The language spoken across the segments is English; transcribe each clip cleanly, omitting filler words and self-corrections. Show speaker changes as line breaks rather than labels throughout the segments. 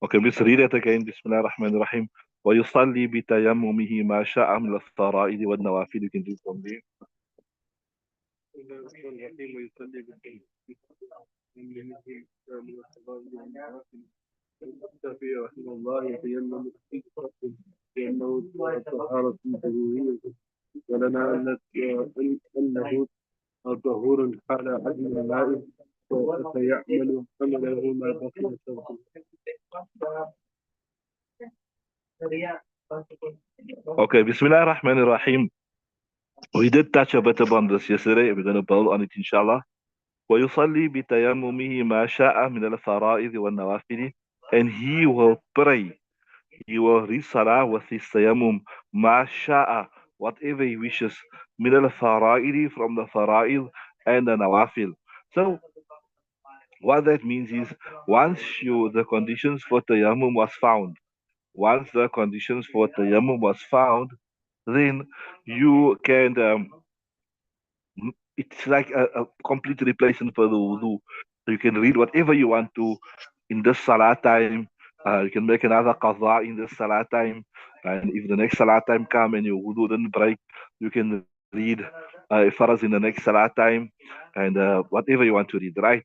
Okay, let's read it again. Bismillah ar-Rahman ar-Rahim. ويصلي بتيممه ما شاء من الفرائض والنوافل. You can do from there. ويصلي بتيممه الشافعي رحمه الله يتيمم لأنه طهارة ضرورية ولنا أنه طهور حال عدم الماء فيعمل عمله ما بقي شرطه. Okay, Bismillah ar-Rahman ar-Rahim. We did touch a bit upon this yesterday. We're going to build on it, inshallah. ويصلي بتيممه ما شاء من الفرائض والنوافل, and he will pray, he will read salah with his tayammum ما شاء, whatever he wishes, من الفرائض, from the fara'id and the nawafil. So what that means is, once the conditions for tayammum was found, once the conditions for tayammum was found, then you can it's like a complete replacement for the wudu. So you can read whatever you want to in this salah time. You can make another qaza in this salah time. And if the next salah time come and your wudu didn't break, you can read faraz in the next salah time, and whatever you want to read, right?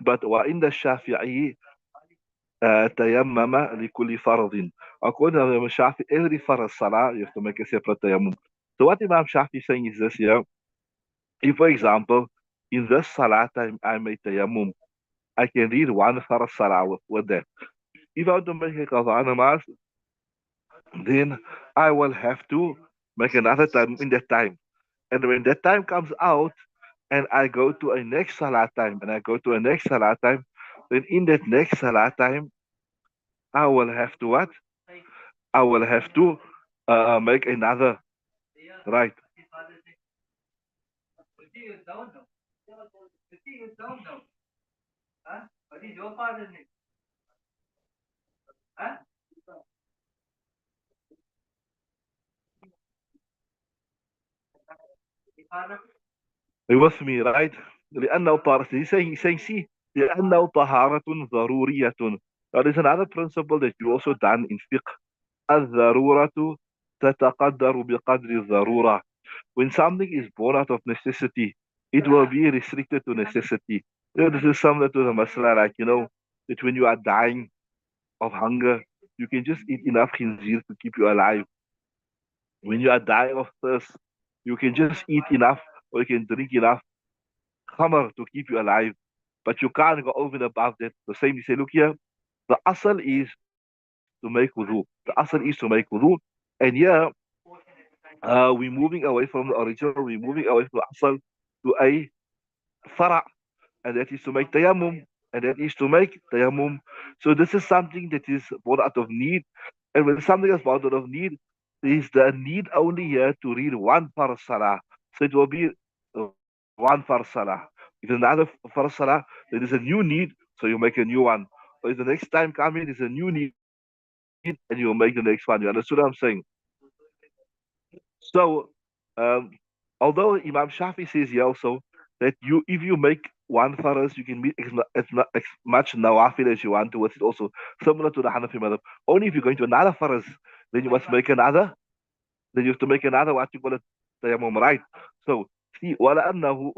But in the Shafi'i, tayammama likulli faradin. According to Imam Shafi, every farad salah, you have to make a separate tayammum. So what Imam Shafi is saying is this here. If, for example, in this salah time I made tayammum, I can read one farad salah with that. If I want to make a qadha namaz, then I will have to make another time in that time. And when that time comes out, and I go to a next salah time, and I go to a next salah time, then in that next salah time, I will have to what? I will have to make another, right? It was me, right? لأنه طهارة. He's saying, see, لأنه طهارة ضرورية. Now, there's another principle that you also done in fiqh. الضرورة تتقدر بقدر الضرورة. When something is born out of necessity, it will be restricted to necessity. This is similar to the masala, like, that when you are dying of hunger, you can just eat enough khinzir to keep you alive. When you are dying of thirst, you can just eat enough, or you can drink enough khamar to keep you alive. But you can't go over and above that. The same, you say, look here, the asal is to make wudu. The asal is to make wudu. And here, we're moving away from the original, we're moving away from the asal to a fara', and that is to make tayammum, and that is to make tayammum. So this is something that is born out of need, and when something is born out of need, there is the need only here to read one farz salah. So it will be one farz salah. If there's another farz salah, there is a new need, so you make a new one. Or if the next time coming, there's a new need, and you will make the next one. You understood what I'm saying? So, although Imam Shafi says here also that if you make one faras, you can meet as much nawafil as you want towards it also, similar to the Hanafi madhab. Only if you're going to another faras, then you must make another, then you have to make another, what you call it, tayammum, right? So, see, ولا أنه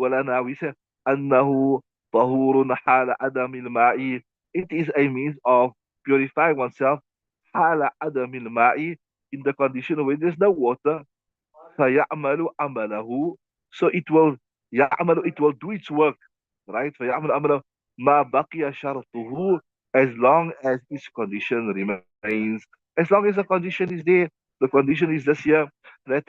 we say, أنه طهور حال عدم الماء. It is a means of purifying oneself حال عدم الماء, in the condition where there's no water. فيعمل عمله, so it will do its work, right? فيعمل عمله ما بقي شرطه, as long as its condition remains, as long as the condition is there. The condition is this year, that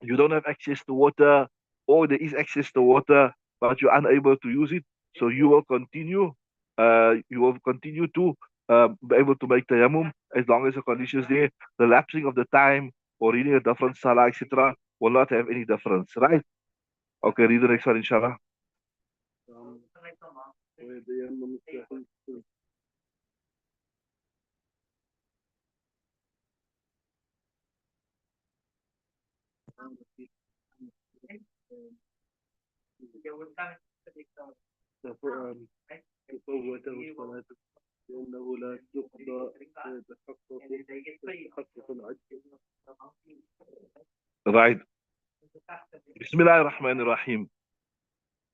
you don't have access to water, or there is access to water but you're unable to use it, so you will continue to be able to make tayammum as long as the condition is there. The lapsing of the time or reading a different salah, etc., will not have any difference, right? Okay, read the next one, inshallah. لأنه لا تقضى تحقق العدل. Right. بسم الله الرحمن الرحيم.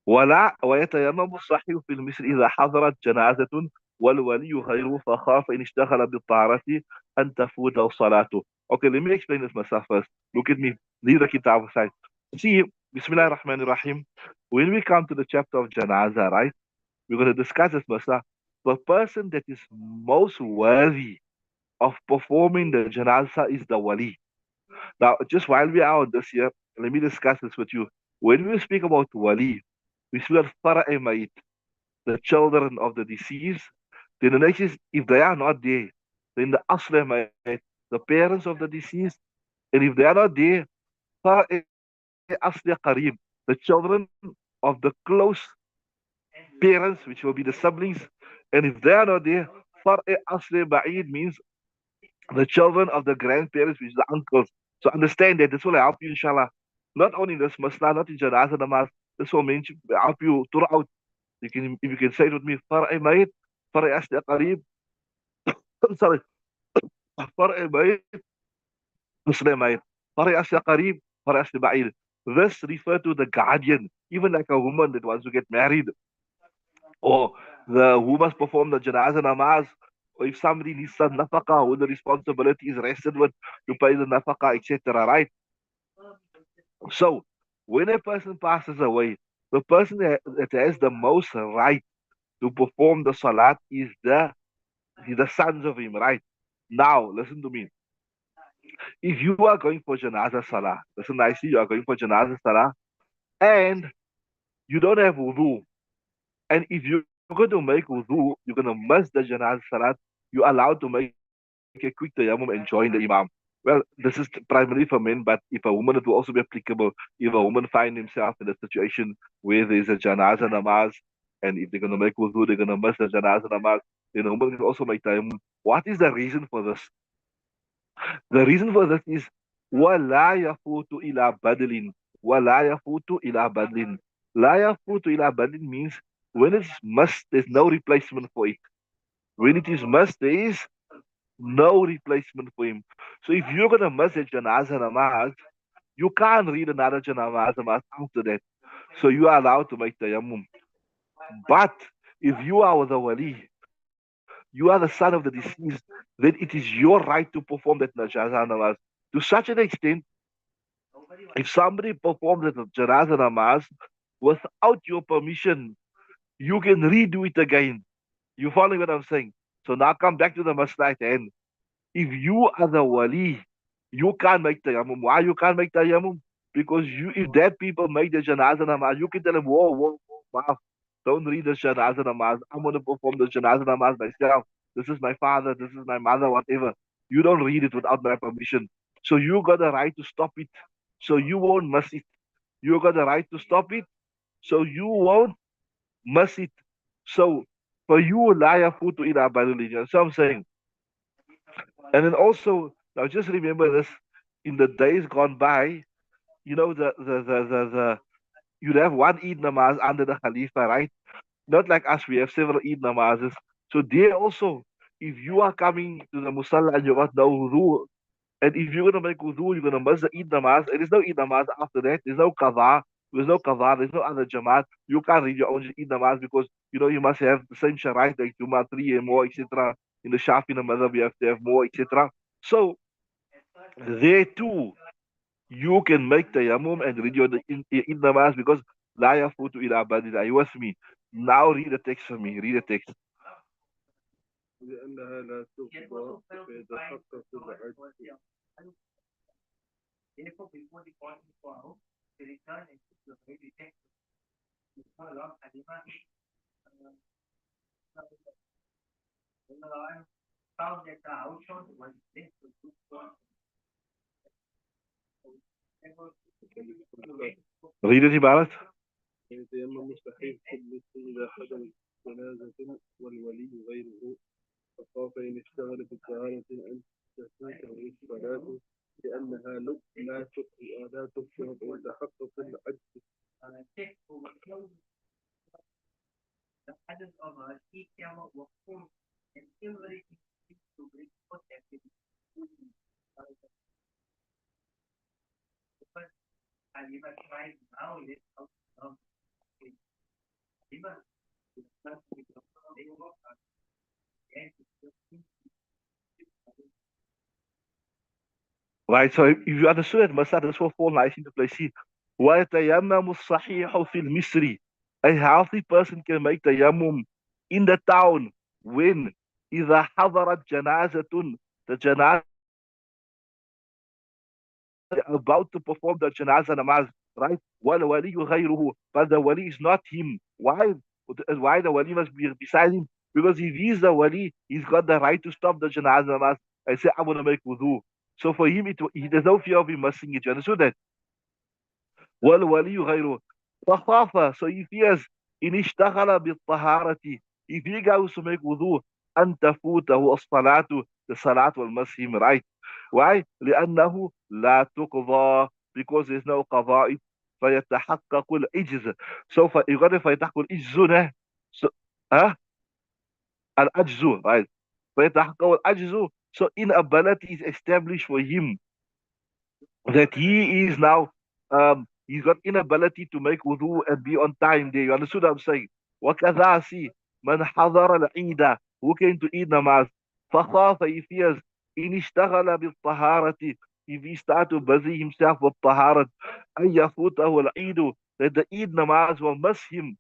ولا ويتيمم الصحيح في المثل إذا حضرت جنازة والولي غيره فخاف إن اشتغل بالطهارة أن تفوته صلاته. Okay, let me explain this myself first. Look at me. Leave the kitab aside. See, Bismillah ar-Rahman ar-Rahim. When we come to the chapter of Janazah, right, we're going to discuss this masala. The person that is most worthy of performing the Janazah is the wali. Now, just while we are on this here, let me discuss this with you. When we speak about wali, we speak about fara'e, the children of the deceased. Then the next is, if they are not there, then the asle mayit, the parents of the deceased. And if they are not there, fara'e asle qareeb, the children of the close parents, which will be the siblings. And if they are not there, fara'e asle ba'id means the children of the grandparents, which is the uncles. So understand that this will help you, inshallah. Not only this masla, not in janazah namaz, this will help you throughout. You can, if you can say it with me, far'i mayit, far'i asli qareeb, sorry, far'i mayit, asli mayit, far'i asli qareeb, far'i asli ba'id. This refer to the guardian, even like a woman that wants to get married, or the who must perform the janazah namaz, or if somebody needs some nafaqah, who the responsibility is rested with to pay the nafaqah, etc. Right? So, when a person passes away, the person that has the most right to perform the salat is the sons of him, right? Now, listen to me. If you are going for janazah salah, listen nicely, you are going for janazah salah, and you don't have wudu, and if you're going to make wudu, you're going to miss the janazah salat, you're allowed to make a quick tayammum and join the imam. Well, this is primarily for men, but if a woman, it will also be applicable. If a woman find himself in a situation where there's a janazah namaz, and if they're going to make wudu, they're going to miss the janazah namaz, then a woman can also make tayammum. What is the reason for this? The reason for this is وَلَا يَفُوتُ إِلَى بَدْلٍ وَلَا يَفُوتُ إِلَى بَدْلٍ. لَا يَفُوتُ إِلَى بَدْلٍ means when it's must, there's no replacement for it. When it is must, there is no replacement for him. So if you're going to miss a janazah namaz, you can't read another janazah namaz after that. So you are allowed to make tayammum. But if you are the wali, you are the son of the deceased, then it is your right to perform that janazah namaz. To such an extent, if somebody performs the janazah namaz without your permission, you can redo it again. You follow what I'm saying? So now come back to the masla at hand. If you are the wali, you can't make tayammum. Why you can't make tayammum? Because you, if that people make the janazah namaz, you can tell them, whoa, maaf. Don't read the janazah namaz. I'm going to perform the janazah namaz myself. This is my father, this is my mother, whatever. You don't read it without my permission. So you got the right to stop it. So you won't miss it. You got the right to stop it. So you won't miss it. So for you, la yafutu ila badulin. So I'm saying, and then also, now just remember this, in the days gone by, you know, you'd have one Eid namaz under the Khalifa, right? Not like us, we have several Eid namazes. So there also, if you are coming to the Musalla and you got no wudu, and if you're going to make wudu, you're going to miss the Eid namaz, and there's no Eid namaz after that, there's no other Jamaat, you can't read your own Eid namaz because, you know, you must have the same Sharaite like Jummah 3 and more, etc. In the Shafi Madhab, you have to have more, etc. So, there too, you can make tayammum and read your in namaz because la yafutu ila badil. Are you with me? Now read the text for me. Read the text. لأنها لا تقضى فيتحقق العدل. Read it, Ibarat. يتيمم مستحيل إذا حضر جنازة والولي غيره فخاف إن اشتغل بالطهارة أن تفوته الصلاة لأنها لا تبطل وتحقق العجز. Right, so if you understood it, Masa, this will fall nice into place. See, وَيَتَيَمَّمُ الصَّحِيحُ فِي الْمِصْرِ. A healthy person can make tayammum in the town when إِذَا حَضَرَتْ جَنَازَةٌ, the janazah about to perform the janazah namaz, right? وَالْوَلِيُّ غَيْرُهُ, but the wali is not him. Why? Why the wali must be beside him? Because if he's the wali, he's got the right to stop the janazah namaz and say, I want to make wudu. So for him, there's no fear of him missing it. You understood that? والولي غيره فخاف, so he fears إن اشتغل بالطهارة, if he goes to make wudu, أن تفوته الصلاة, the salat will miss him, right? Why? لأنه لا تقضى, because there's no قضاء, فيتحقق العجز. So يقول فيتحقق العجز نه, so ها العجز, right? فيتحقق العجز, so inability is established for him, that he is now he's got inability to make wudu and be on time there. You understood what I'm saying? وكذا see من حضر العيد, who came to Eid namaz, فخاف, he fears إن اشتغل بالطهارة, if he start to busy himself with طهارة, أن يفوته العيد, that the Eid namaz will miss him.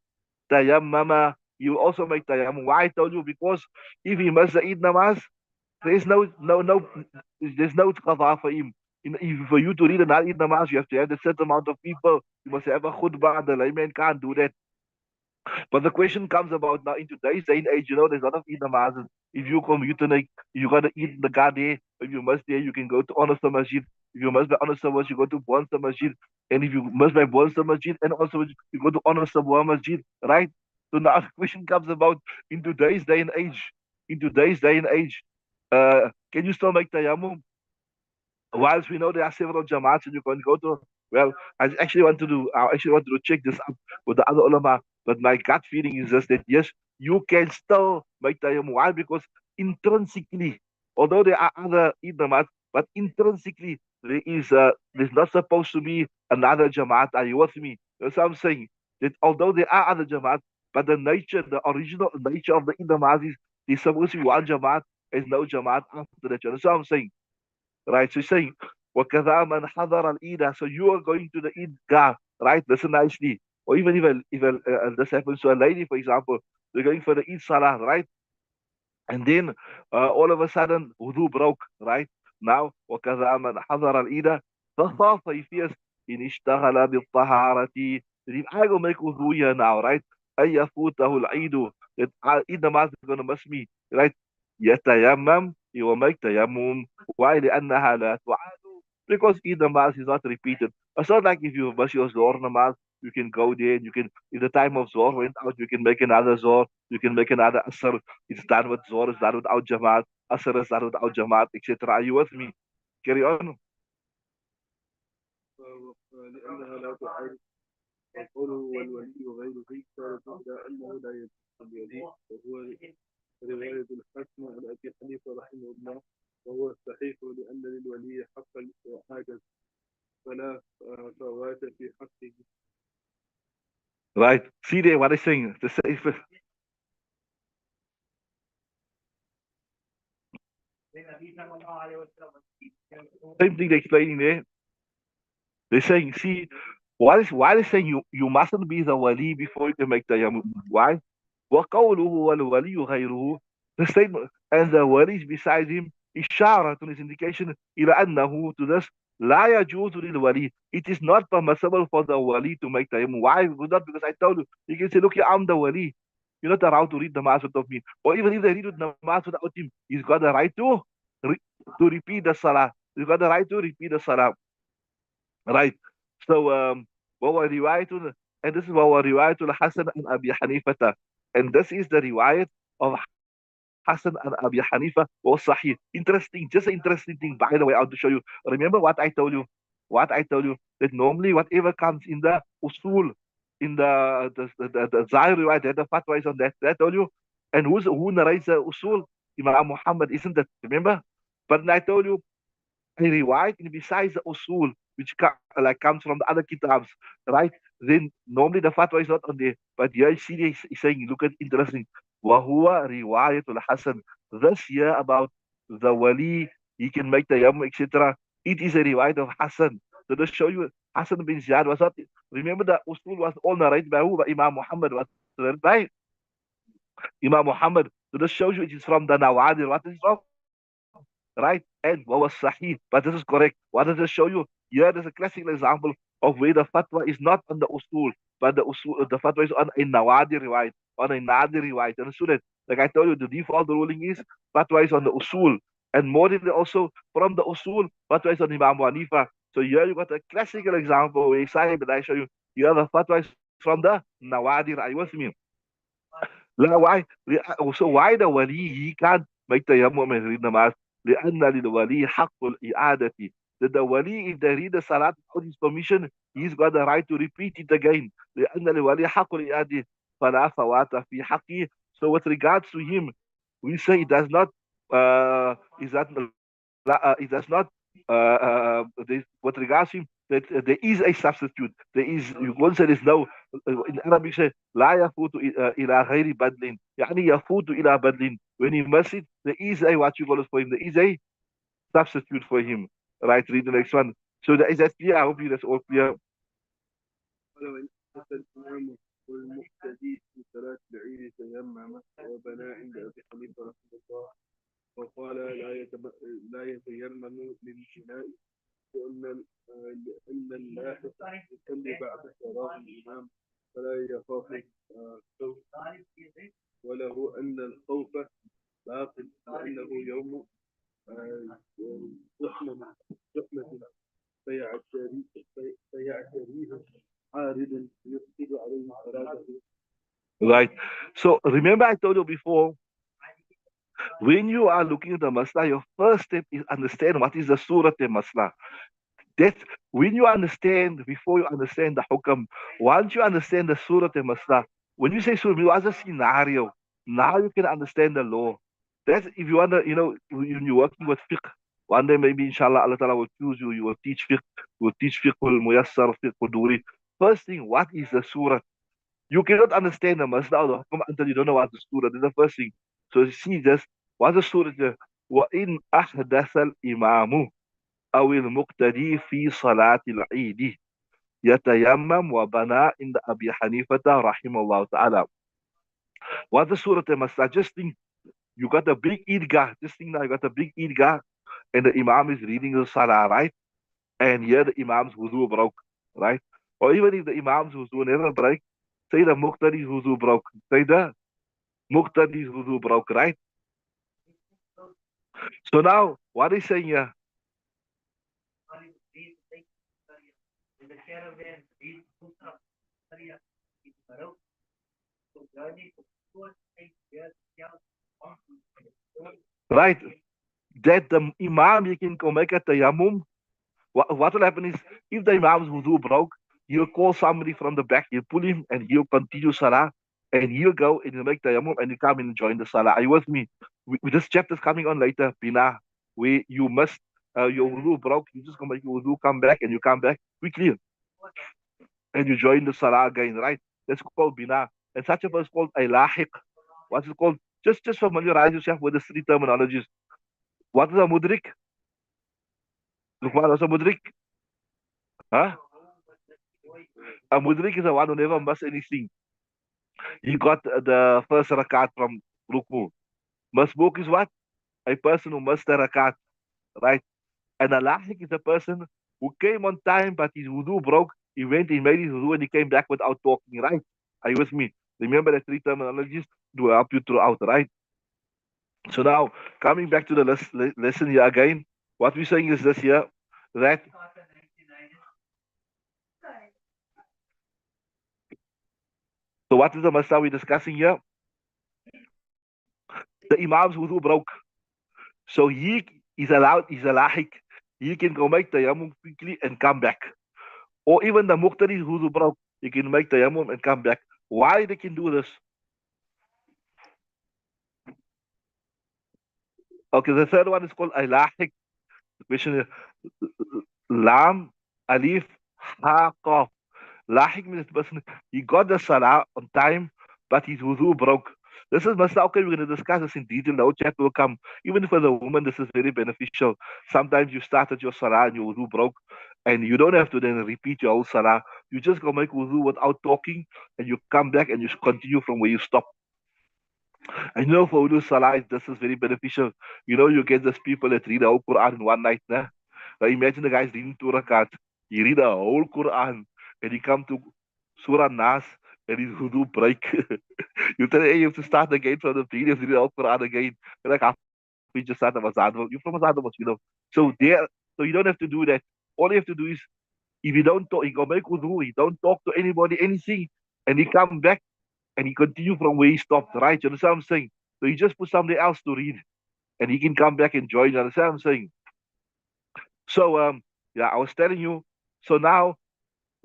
تيمم, you also make tayammum. Why I told you? Because if he miss the Eid namaz, there's there's no qada for him. For you to read an Eid namaz, you have to have a certain amount of people. You must have a khutbah. The layman can't do that. But the question comes about now in today's day and age, there's a lot of Eid namazes. If you come, you got to eat in the garden. If you must there, you can go to honest the masjid. If you must be honest the masjid, you go to Bonsa Masjid. And if you must be Bonsa Masjid, and also you go to honest the Masjid, right? So now the question comes about in today's day and age. In today's day and age, can you still make tayammum? Whilst we know there are several jamaats and you can go to, well, I actually wanted to check this up with the other ulama, but my gut feeling is just that yes, you can still make tayammum. Why? Because intrinsically, although there are other jamaats, but intrinsically there's not supposed to be another jamaat. Are you with me? That's what I'm saying. That although there are other jamaat, but the original nature of the jamaat is there's supposed to be one jamaat, there's no jamaat after that. That's what I'm saying. Right? So he's saying, وَكَذَا مَنْ حَضَرَ الْإِيدَ, so you are going to the Eid Gah, right? Listen nicely. Or even if this happens to a lady, for example, they're going for the Eid Salah, right? And then all of a sudden, wudu broke, right? Now, وَكَذَا مَنْ حَضَرَ الْإِيدَ فَخَافَ, he fears, إِنِ اشْتَغَلَ بِالطَّهَارَةِ, that if I go make wudu here now, right? أَن يَفُوتَهُ الْعِيدُ, that Eid namaz is going to miss me, right? يَتَيَمَّمْ, he will make tayammum. Why? لأنها لا تعاد, because Eid namaz is not repeated. It's not like if you miss your Zohar namaz, you can go there and you can, if the time of Zohar went out, you can make another Zohar, you can make another Asr. It's done with Zohar, it's done without Jamaat, Asr is done without Jamaat, etc. Are you with me? Carry on. لأنها لا تعارض القول والولي وغيره، صارت إلى أنه لا يجوز الولي، وهو رواية الحسن عن أبي حنيفة رحمه الله، وهو الصحيح لأن للولي حقا وحاجة فلا فوات في حقه. Right. See there what I'm saying. The same thing they're explaining there. They're saying, see, why they saying you mustn't be the wali before you can make tayammum? Why? وقوله والولي غيره, the statement, and the wali beside him, إشارة to his indication إلى أنه, to this, لا يجوز للولي, it is not permissible for the wali to make tayammum. Why? Not because I told you. You can say, look, I'm the wali. You're not allowed to read the mass without me. Or even if they read the mass without him, he's got the right to repeat the salah. He's got the right to repeat the salah. Right. So وهو رواية, and this is وهو رواية الحسن عن أبي حنيفة, and this is the riwayat of Hassan and Abi Hanifa was Sahih. Interesting, just an interesting thing, by the way, I want to show you. Remember what I told you? What I told you, that normally whatever comes in the usul, in the Zahir riwayat, the fatwa is on that. That I told you. And who narrates the usul? Imam Muhammad, isn't it? Remember? But I told you, a riwayat, and besides the usul, which like comes from the other kitabs, right? Then normally the fatwa is not on there. But here you see he's saying, look at interesting. Wahuwa riwayatul Hasan. This here about the wali, he can make the yam, etc. It is a riwayat of Hasan. So to show you, Hasan bin Ziyad was not. Remember the usul was all narrated by who? By Imam Muhammad was narrated by Imam Muhammad. So this shows you it is from the Nawadir. What is it from? Right? And what was Sahih, but this is correct. What does it show you? Here there's a classical example of where the fatwa is not on the usul, but the fatwa is on a Nawadi riwayat, on a Nadir riwayat. Understood it? Like I told you, the default ruling is fatwa is on the usul. And more than also from the usul, fatwa is on Imam Hanifa. So here you got a classical example where Sahih, but I show you, here the fatwa is from the Nawadi. Are you with me? لا why so why the wali he can't make tayammum and read namaz لأن للولي حق الإعادة that the wali if they read the salat without his permission he's got the right to repeat it again لأن للولي حق الإعادة فلا فوات في حقه. So with regards to him we say it does not is that it does not with regards to him that there is a substitute. There is you won't say there's no in Arabic say لا يفوت إلى غير بدل يعني يفوت إلى بدل. When he must it, there is a what you call it for him. There is a substitute for him. Right. Read the next one. So that is that clear. I hope you that's all clear.
ولو إن أتى الإمام والمقتدي في صلاة العيد تيمم وبنى عند أبي حنيفة رحمه الله وقال لا يتيمم للبناء لأن اللاحق يصلي بعد صلاة الإمام فلا يخاف خوف وله أن الخوف باق لأنه يوم زحمة فيعتريه عارض يفسد عليه صلاته.
Right. So remember I told you before, when you are looking at the masla, your first step is understand what is the surah al masla. That's when you understand, before you understand the hukam, once you understand the surah al masla, when you say surah, what's a scenario? Now you can understand the law. That's if you want to, when you're working with fiqh, one day maybe inshallah Allah Ta'ala will choose you, you will teach fiqh, you will teach fiqh al muyassar, fiqh al duri. First thing, what is the surah? You cannot understand the masla or the hukam until you don't know what the surah. That's the first thing. So you see this, what's the surah? وَإِنْ أَحْدَثَ الْإِمَامُ أو المقتدي في صلاة العيد يتيمم وبنى عند أبي حنيفة رحمه الله تعالى. What the surah Masla? Just think, you got a big Eidgah. Just think now, you got a big Eidgah, and the Imam is reading the Salah, right? And here the Imam's wuzu broke, right? Or even if the Imam's wuzu never break, say the Muqtadi's wuzu broke. Say the Muqtadi's wuzu broke, right? So now, what is saying here? Right? That the Imam, you can go make a tayammum. What will happen is, if the Imam's wudu broke, he'll call somebody from the back, he'll pull him, and he'll continue Salah, and he'll go and he'll make tayammum, and you come in and join the Salah. Are you with me? This chapter is coming on later, Bina, where you must, your wudu broke, you just gonna make your wudu come back, and you come back quickly, and you join the Salah again, right? That's called Bina. And such a person is called a lahiq. What's it called? Just familiarize yourself with the three terminologies. What is a mudrik? Lukman, what's a mudrik? Huh? A mudrik is the one who never missed anything. He got the first rakat from ruku. Masbuk is what? A person who missed the rakat, right? And a lahik is a person who came on time, but his wudu broke. He went, he made his wudu, and he came back without talking, right? Are you with me? Remember the three terminologies to help you throughout, right? So now, coming back to the lesson here again, what we're saying is this here, that so what is the masala we're discussing here? The Imam's wudu broke. So he is allowed, he's a lahik. He can go make tayammum quickly and come back. Or even the muqtadi wudu broke, he can make tayammum and come back. Why they can do this? Okay, the third one is called Ilahik. The question is Lam, Alif, Ha, Qaf. Lahik means the person, he got the salah on time, but his wudu broke. This is Masla. Okay, we're going to discuss this in detail. The whole chapter will come. Even for the woman, this is very beneficial. Sometimes you started your salah and your wudu broke, and you don't have to then repeat your whole salah. You just go make wudu without talking, and you come back and you continue from where you stop. I know for wudu salah, this is very beneficial. You know, you get these people that read the whole Quran in one night. Nah? Now imagine the guy's reading 2 rakat. He read the whole Quran and he come to Surah Nas and his wudu break. You tell hey, you have to start again from the previous, read the whole Quran again. You're like, we just start the Mazad. You're from Mazad, you know. So there, so you don't have to do that. All you have to do is, if you don't talk, he go make wudu, he don't talk to anybody, anything, and he come back and he continue from where he stopped, right? You understand what I'm saying? So he just put somebody else to read and he can come back and join. You understand what I'm saying? So yeah, I was telling you. So now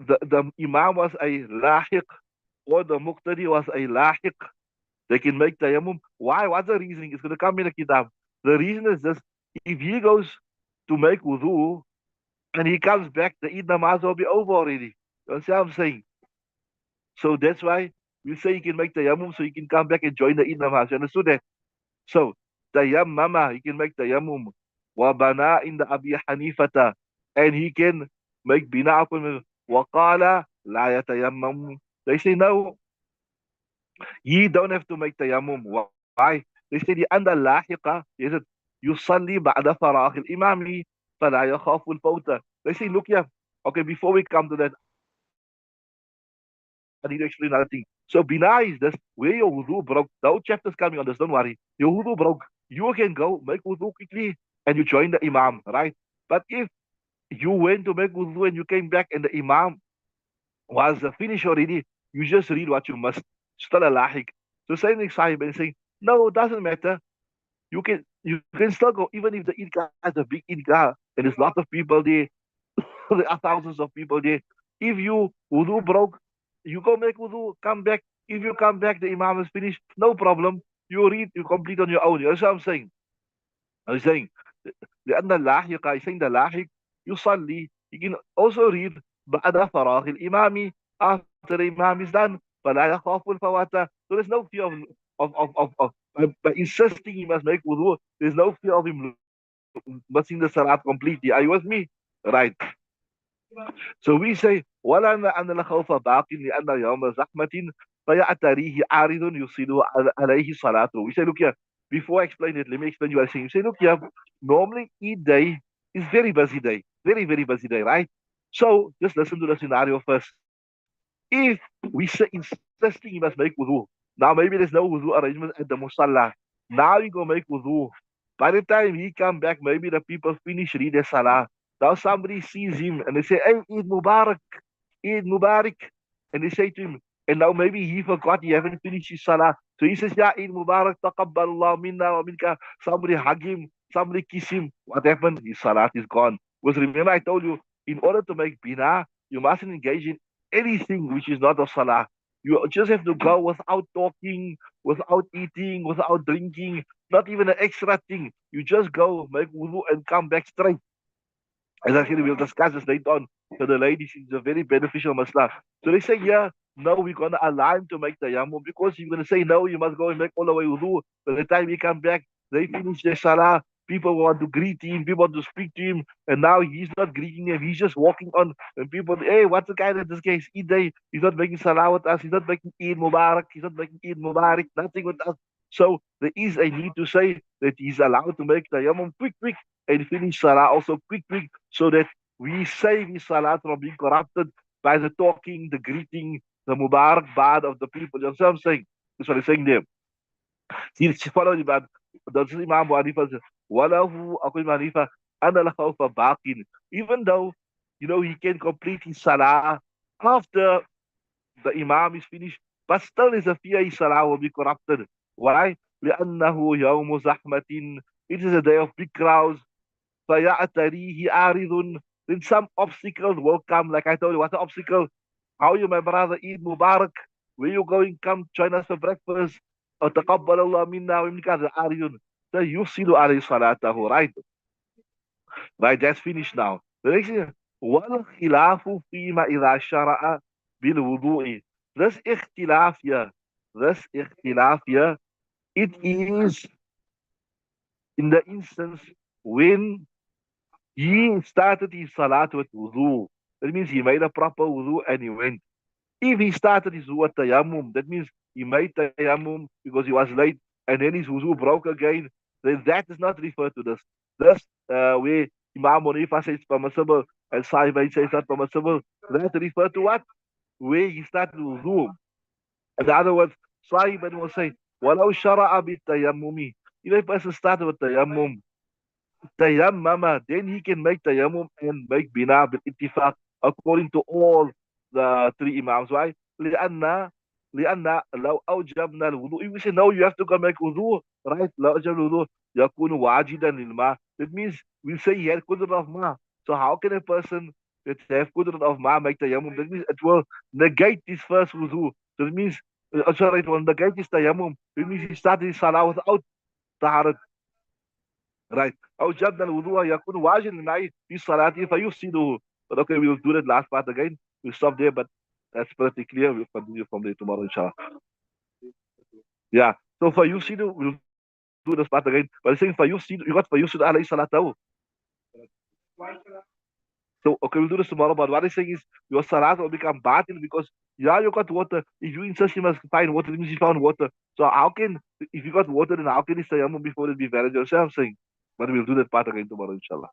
the Imam was a lahiq or the Muqtadi was a lahiq. They can make tayammum. Why? What's the reasoning? It's going to come in the kitab. The reason is this: if he goes to make wudu and he comes back, the Eid namaz will be over already. You understand what I'm saying? So that's why we say he can make tayammum so he can come back and join the Eid namaz. You understood that? So tayammama, he can make tayammum. Wa bana inda Abi Hanifata, and he can make bina upon him. Wa qala la yatayammam. They say no, you don't have to make tayammum. Why? They say لأن اللاحقة is it يصلي بعد فراغ الإمام فلا يخاف الفوت. They say look here. Okay, before we come to that, I need to explain another thing. So bina is this where your wudu broke. The whole chapter's coming on this. Don't worry. Your wudu broke. You can go make wudu quickly and you join the imam, right? But if you went to make wudu and you came back and the imam was finished already, you just read what you must. Still a lahik. So saying the sahib and saying, no, it doesn't matter. You can still go even if the Idgah is a big Idgah and there's lots of people there, there are thousands of people there. If you wudu broke, you go make wudu, come back. If you come back, the imam is finished, no problem. You read, you complete on your own. You know what I'm saying? I'm saying لأن اللاحق I saying the لاحق يصلي he can also read بعد فراغ الإمام after the imam is done فلا يخاف الفوات. So there's no fear of by insisting he must make wudu. There's no fear of him missing the salat completely. Are you with me? Right. So we say ولا أن الخوف باق لأن يوم زحمة فيعتريه عارض يصيل عليه صلاته. We say look here, before I explain it, let me explain you what I'm saying. You say look here, normally Eid day is very busy day, very busy day, right? So just listen to the scenario first. If we say insisting you must make wudu, now maybe there's no wudu arrangement at the musalla. Now you go make wudu. By the time he come back, maybe the people finish read their salah. Now somebody sees him and they say, "Hey, Eid Mubarak, Eid Mubarak," and they say to him, and now maybe he forgot he haven't finished his salah. So he says, "Ya Eid Mubarak, taqabbal Allah minna wa minka." Somebody hug him, somebody kiss him. What happened? His salah is gone. Because remember, I told you, in order to make bina, you mustn't engage in anything which is not a salah. You just have to go without talking, without eating, without drinking, not even an extra thing. You just go, make wudu, and come back straight. As actually we'll discuss this later on. So the ladies is a very beneficial maslah. So they say, yeah, no, we're gonna allow him to make the yammum because you're gonna say no, you must go and make all the way wudu. By the time he come back, they finish their salah. People want to greet him, people want to speak to him, and now he's not greeting them, he's just walking on. And people, hey, what's the guy that this guy is Eid day? He's not making salah with us, he's not making Eid Mubarak, he's not making Eid Mubarak, nothing with us. So there is a need to say that he's allowed to make the yammum quick, and finish salah also quick, so that we save his salah from being corrupted by the talking, the greeting, the Mubarak bad of the people. You understand what I'm saying? That's what I'm saying there. See, follow the bad. That's Imam Abu Hanifa says, Walahu Abu Hanifa, Ana khawfa baqin. Even though, he can complete his salah after the Imam is finished, but still there's a fear his salah will be corrupted. Why? لأنه يوم زحمة. It is a day of big crowds. فَيَعْتَرِيهِ عَارِضٌ. Then some obstacles will come. Like I told you, what's the obstacle? How you, my brother, Eid Mubarak? Where you going? Come join us for breakfast. أو تقبل الله منا ومنك عارض. فيفسد عليه صلاته. Right? Right, that's finished now. The next thing, والخلاف فيما إذا شرع بالوضوء. This اختلاف here, it is in the instance when he started his salat with wudu. That means he made a proper wudu and he went. If he started his wudu with tayammum, that means he made tayammum because he was late and then his wudu broke again, then that is not referred to this. This, where Imam Munifa says permissible and Sahibay says not permissible, that refer to what? Where he started wudu. In other words, Sahibay will say, وَلَوْ شَرَعَ بِالتَّيَمُّمِ. If a person started with tayammum, tayammama, then he can make tayammum and make bina bil ittifaq according to all the three imams. Why? لأن لأن لو أوجبنا الوضوء, if we say no, you have to go make wudu, right? لو أوجبنا الوضوء يكون واجدا للماء. That means we say he had qudrat of ma. So how can a person that have qudrat of ma make tayammum? That means it will negate his first wudu. That means, sorry, it will negate his tayammum. That means he started his salah without taharat. Right. أوجبنا الوضوء يكون واجب للماء في صلاته فيفسده. But okay, we will do that last part again. We'll stop there, but that's pretty clear. We'll continue from there tomorrow, inshallah. Yeah. So فيفسده, we'll do this part again. But it's saying فيفسد, you got فيفسد عليه صلاته. So okay, we'll do this tomorrow. But what I'm saying is your salat will become batil because yeah, you got water. If you insist you must find water, it means you found water. So how can, if you got water, then how can you say before it be valid? You know what I'm saying? But we'll do that part again tomorrow, inshallah.